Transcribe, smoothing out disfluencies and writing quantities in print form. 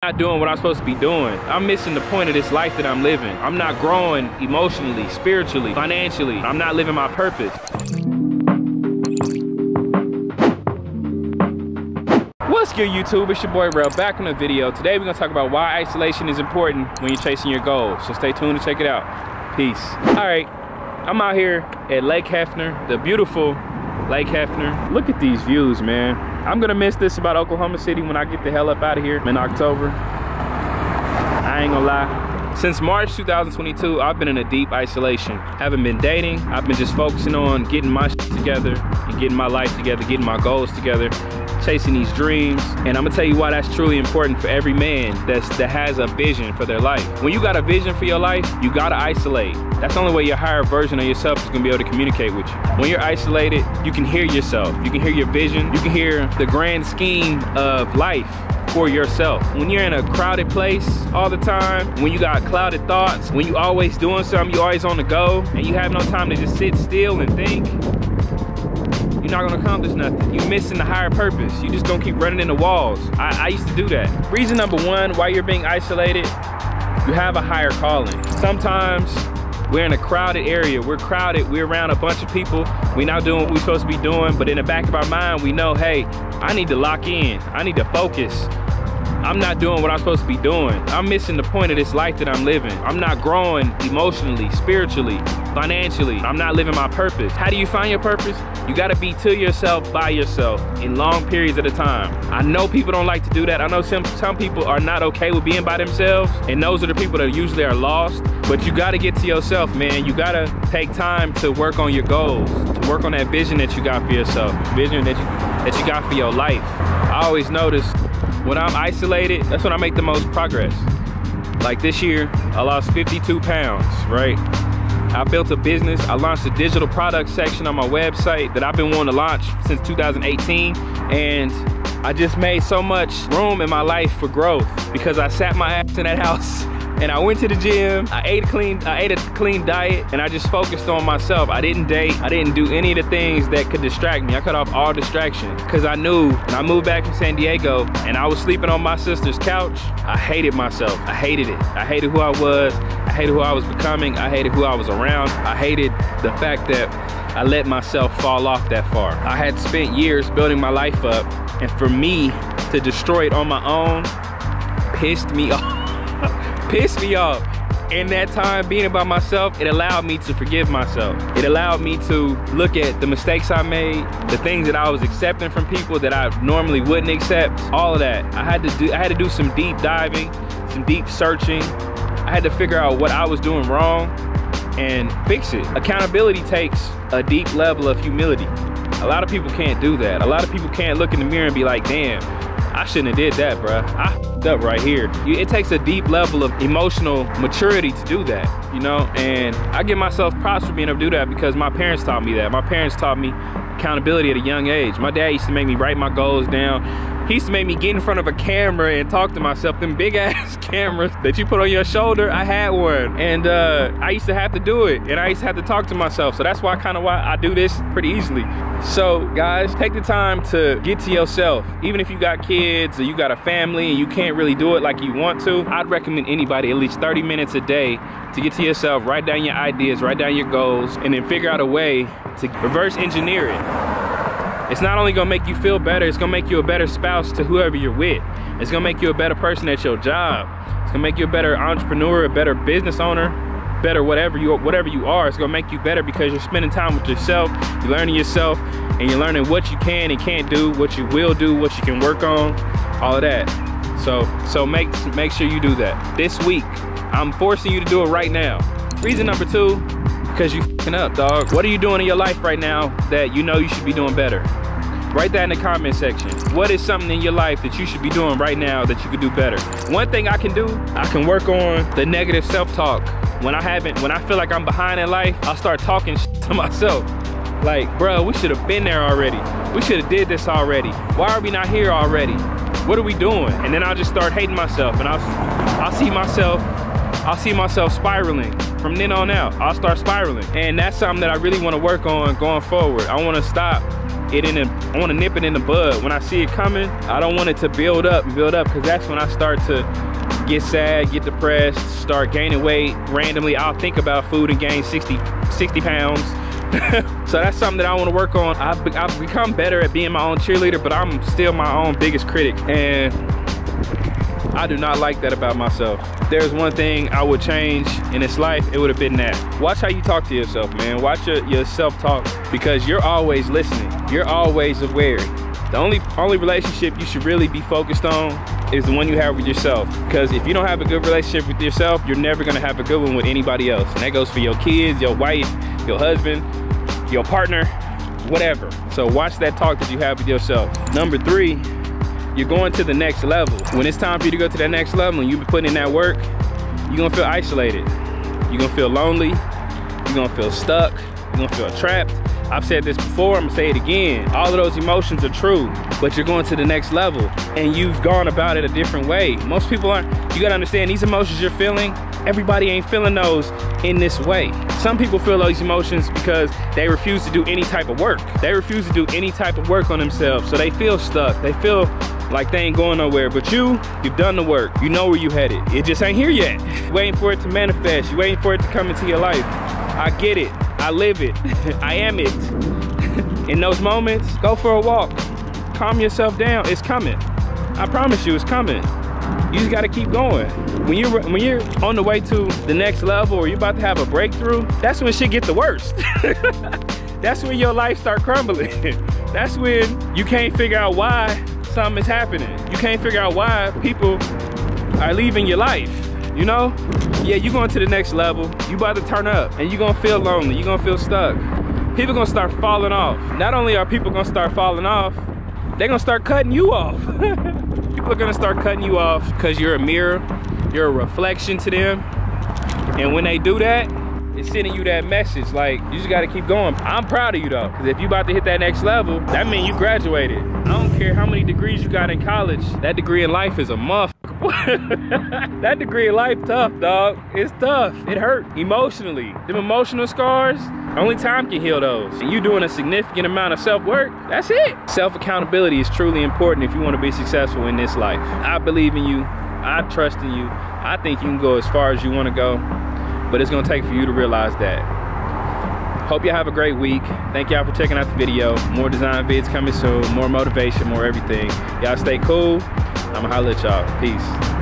Not doing what I'm supposed to be doing. I'm missing the point of this life that I'm living. I'm not growing emotionally, spiritually, financially. I'm not living my purpose. What's good, YouTube? It's your boy Rel back on the video. Today we're gonna talk about why isolation is important when you're chasing your goals. So stay tuned to check it out. Peace. All right, I'm out here at Lake Hefner, the beautiful Lake Hefner. Look at these views, man. I'm gonna miss this about Oklahoma City when I get the hell up out of here in October. I ain't gonna lie. Since March 2022, I've been in a deep isolation. Haven't been dating. I've been just focusing on getting my shit together and getting my life together, getting my goals together, chasing these dreams. And I'm gonna tell you why that's truly important for every man that has a vision for their life. When you got a vision for your life, you gotta isolate. That's the only way your higher version of yourself is gonna be able to communicate with you. When you're isolated, you can hear yourself. You can hear your vision. You can hear the grand scheme of life for yourself. When you're in a crowded place all the time, when you got clouded thoughts, when you always doing something, you always on the go, and you have no time to just sit still and think, you're not gonna accomplish nothing. You're missing the higher purpose. You just gonna keep running into walls. I used to do that. Reason number one why you're being isolated, you have a higher calling. Sometimes we're in a crowded area. We're crowded. We're around a bunch of people. We're not doing what we're supposed to be doing, but in the back of our mind, we know, hey, I need to lock in. I need to focus. I'm not doing what I'm supposed to be doing. I'm missing the point of this life that I'm living. I'm not growing emotionally, spiritually, financially. I'm not living my purpose. How do you find your purpose? You gotta be to yourself, by yourself, in long periods at a time. I know people don't like to do that. I know some people are not okay with being by themselves, and those are the people that usually are lost. But you gotta get to yourself, man. You gotta take time to work on your goals, to work on that vision that you got for yourself, vision that you got for your life. I always notice when I'm isolated, that's when I make the most progress. Like this year, I lost 52 pounds, right? I built a business. I launched a digital product section on my website that I've been wanting to launch since 2018. And I just made so much room in my life for growth because I sat my ass in that house and I went to the gym. I ate a clean diet, and I just focused on myself. I didn't date. I didn't do any of the things that could distract me. I cut off all distractions because I knew when I moved back from San Diego and I was sleeping on my sister's couch, I hated myself. I hated it. I hated who I was. I hated who I was becoming. I hated who I was around. I hated the fact that I let myself fall off that far. I had spent years building my life up, and for me to destroy it on my own pissed me off. Pissed me off. In that time being by myself, it allowed me to forgive myself. It allowed me to look at the mistakes I made, the things that I was accepting from people that I normally wouldn't accept, all of that. I had to do some deep diving, some deep searching. I had to figure out what I was doing wrong and fix it. Accountability takes a deep level of humility. A lot of people can't do that. A lot of people can't look in the mirror and be like, damn, I shouldn't have did that, bruh. I f***ed up right here. It takes a deep level of emotional maturity to do that, you know? And I give myself props for being able to do that because my parents taught me that. My parents taught me accountability at a young age. My dad used to make me write my goals down. He used to make me get in front of a camera and talk to myself. Them big ass cameras that you put on your shoulder, I had one. And I used to have to do it. And I used to have to talk to myself. So that's why I do this pretty easily. So guys, take the time to get to yourself. Even if you got kids or you got a family and you can't really do it like you want to, I'd recommend anybody at least 30 minutes a day to get to yourself, write down your ideas, write down your goals, and then figure out a way to reverse engineer it. It's not only gonna make you feel better, it's gonna make you a better spouse to whoever you're with. It's gonna make you a better person at your job. It's gonna make you a better entrepreneur, a better business owner, better whatever you are. It's gonna make you better because you're spending time with yourself, you're learning yourself, and you're learning what you can and can't do, what you will do, what you can work on, all of that. So make sure you do that. This week, I'm forcing you to do it right now. Reason number two, because you f***ing up, dog. What are you doing in your life right now that you know you should be doing better? Write that in the comment section. What is something in your life that you should be doing right now that you could do better? One thing I can do, I can work on the negative self-talk. When I feel like I'm behind in life, I'll start talking shit to myself. Like, bro, we should have been there already. We should have did this already. Why are we not here already? What are we doing? And then I'll just start hating myself, and I'll see myself spiraling. From then on out, I'll start spiraling. And that's something that I really want to work on going forward. I want to stop I want to nip it in the bud. When I see it coming, I don't want it to build up, because that's when I start to get sad, get depressed, start gaining weight randomly. I'll think about food and gain 60 pounds. So that's something that I want to work on. I've become better at being my own cheerleader, but I'm still my own biggest critic, and I do not like that about myself. If there's one thing I would change in this life, it would have been that. Watch how you talk to yourself, man. Watch your self-talk, because you're always listening. You're always aware. The only relationship you should really be focused on is the one you have with yourself. Because if you don't have a good relationship with yourself, you're never gonna have a good one with anybody else. And that goes for your kids, your wife, your husband, your partner, whatever. So watch that talk that you have with yourself. Number 3, you're going to the next level. When it's time for you to go to that next level and you've been putting in that work, you're gonna feel isolated. You're gonna feel lonely. You're gonna feel stuck. You're gonna feel trapped. I've said this before, I'm gonna say it again. All of those emotions are true, but you're going to the next level and you've gone about it a different way. Most people aren't. You gotta understand, these emotions you're feeling, everybody ain't feeling those in this way. Some people feel those emotions because they refuse to do any type of work. They refuse to do any type of work on themselves, so they feel stuck. They feel like they ain't going nowhere. But you've done the work. You know where you headed. It just ain't here yet. You're waiting for it to manifest. You're waiting for it to come into your life. I get it. I live it. I am it. In those moments, go for a walk. Calm yourself down. It's coming. I promise you, it's coming. You just gotta keep going. When you're on the way to the next level, or you're about to have a breakthrough, that's when shit get the worst. That's when your life start crumbling. That's when you can't figure out why something is happening. You can't figure out why people are leaving your life, you know? Yeah, you're going to the next level. You about to turn up, and you're gonna feel lonely. You're gonna feel stuck. People gonna start falling off. Not only are people gonna start falling off, they're gonna start cutting you off. People are gonna start cutting you off because you're a mirror, you're a reflection to them. And when they do that, it's sending you that message, like, you just gotta keep going. I'm proud of you though, because if you about to hit that next level, that means you graduated. I don't care how many degrees you got in college, that degree in life is a motherfucker. That degree in life tough, dog. It's tough. It hurt emotionally. Them emotional scars, only time can heal those. And you doing a significant amount of self-work, that's it. Self-accountability is truly important if you want to be successful in this life. I believe in you. I trust in you. I think you can go as far as you want to go, but it's gonna take for you to realize that. Hope y'all have a great week. Thank y'all for checking out the video. More design vids coming soon, more motivation, more everything. Y'all stay cool. I'ma holla at y'all. Peace.